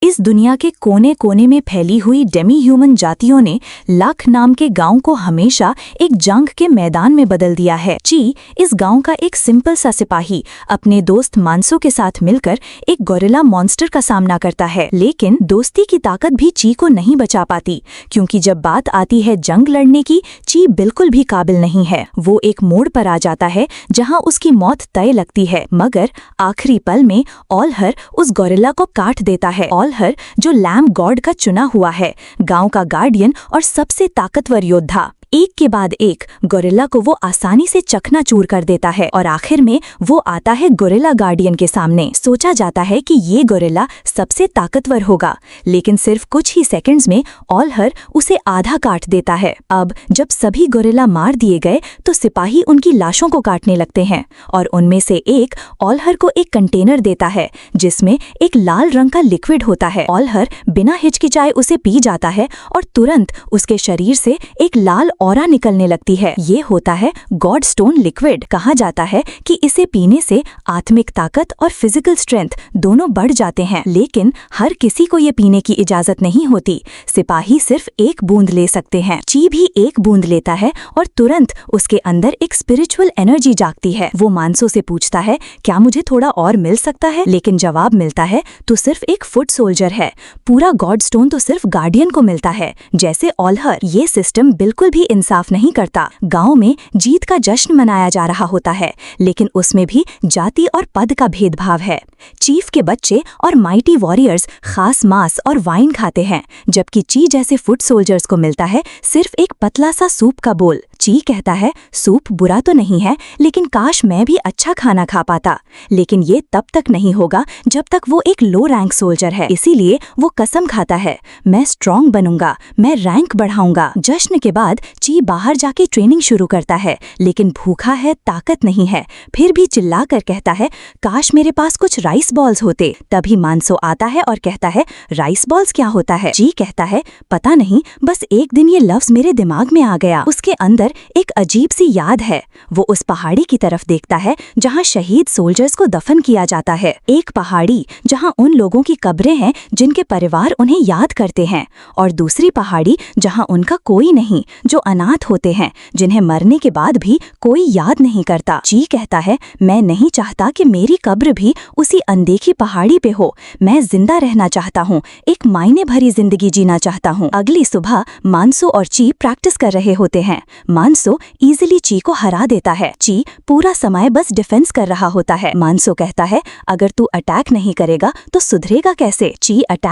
इस दुनिया के कोने कोने में फैली हुई डेमी ह्यूमन जातियों ने लख नाम के गांव को हमेशा एक जंग के मैदान में बदल दिया है। ची इस गांव का एक सिंपल सा सिपाही अपने दोस्त मानसो के साथ मिलकर एक गोरिल्ला मॉन्स्टर का सामना करता है, लेकिन दोस्ती की ताकत भी ची को नहीं बचा पाती, क्योंकि जब बात आती है जंग लड़ने की, ची बिल्कुल भी काबिल नहीं है। वो एक मोड़ पर आ जाता है जहां उसकी मौत तय लगती है, मगर आखिरी पल में ऑलहर उस गोरिल्ला को काट देता है। ऑलहर जो लैम्ब गॉड का चुना हुआ है, गांव का गार्डियन और सबसे ताकतवर योद्धा। एक के बाद एक गोरिल्ला को वो आसानी से चकनाचूर कर देता है और आखिर में वो आता है गोरिल्ला गार्डियन के सामने। सोचा जाता है कि ये गोरिल्ला सबसे ताकतवर होगा, लेकिन सिर्फ कुछ ही सेकंड्स में ऑलहर उसे आधा काट देता है। अब जब सभी गोरिल्ला मार दिए गए तो सिपाही उनकी लाशों को काटने लगते हैं और उनमें से एक ऑलहर को एक कंटेनर देता है जिसमें एक लाल रंग का लिक्विड होता है। ऑलहर बिना हिचकिचाए उसे पी जाता है और तुरंत उसके शरीर से एक लाल ऑरा निकलने लगती है। ये होता है गॉड स्टोन लिक्विड। कहा जाता है कि इसे पीने से आत्मिक ताकत और फिजिकल स्ट्रेंथ दोनों बढ़ जाते हैं, लेकिन हर किसी को ये पीने की इजाजत नहीं होती। सिपाही सिर्फ एक बूंद ले सकते हैं। ची भी एक बूंद लेता है और तुरंत उसके अंदर एक स्पिरिचुअल एनर्जी जागती है। वो मानसो से पूछता है, क्या मुझे थोड़ा और मिल सकता है? लेकिन जवाब मिलता है, तू सिर्फ एक फुट सोल्जर है, पूरा गॉड स्टोन तो सिर्फ गार्डियन को मिलता है, जैसे ऑलहर। ये सिस्टम बिल्कुल भी इंसाफ नहीं करता। गांव में जीत का जश्न मनाया जा रहा होता है, लेकिन उसमें भी जाति और पद का भेदभाव है। चीफ के बच्चे और माइटी वॉरियर्स खास मांस और वाइन खाते हैं, जबकि ची जैसे फुट सोल्जर्स को मिलता है सिर्फ एक पतला सा सूप का बोल। ची कहता है, सूप बुरा तो नहीं है, लेकिन काश मैं भी अच्छा खाना खा पाता। लेकिन ये तब तक नहीं होगा जब तक वो एक लो रैंक सोल्जर है। इसीलिए वो कसम खाता है, मैं स्ट्रांग बनूंगा, मैं रैंक बढ़ाऊंगा। जश्न के बाद ची बाहर जाके ट्रेनिंग शुरू करता है, लेकिन भूखा है, ताकत नहीं है। फिर भी चिल्लाकर कहता है, काश मेरे पास कुछ राइस बॉल्स होते। तभी मानसो आता है और कहता है, राइस बॉल्स क्या होता है? ची कहता है, पता नहीं, बस एक दिन ये लफ्ज मेरे दिमाग में आ गया। उसके अंदर एक अजीब सी याद है। वो उस पहाड़ी की तरफ देखता है जहां शहीद सोल्जर्स को दफन किया जाता है। एक पहाड़ी जहां उन लोगों की कब्रें हैं जिनके परिवार उन्हें याद करते हैं, और दूसरी पहाड़ी जहां उनका कोई नहीं, जो अनाथ होते हैं, जिन्हें मरने के बाद भी कोई याद नहीं करता। ची कहता है, मैं नहीं चाहता कि मेरी कब्र भी उसी अनदेखी पहाड़ी पे हो। मैं जिंदा रहना चाहता हूँ, एक मायने भरी जिंदगी जीना चाहता हूँ। अगली सुबह मानसो और ची प्रैक्टिस कर रहे होते हैं। मानसो इजीली ची को हरा देता है। ची पूरा समय बस डिफेंस कर रहा होता है। मानसो कहता है, अगर तू अटैक नहीं करेगा तो सुधरेगा कैसे? ची अटैक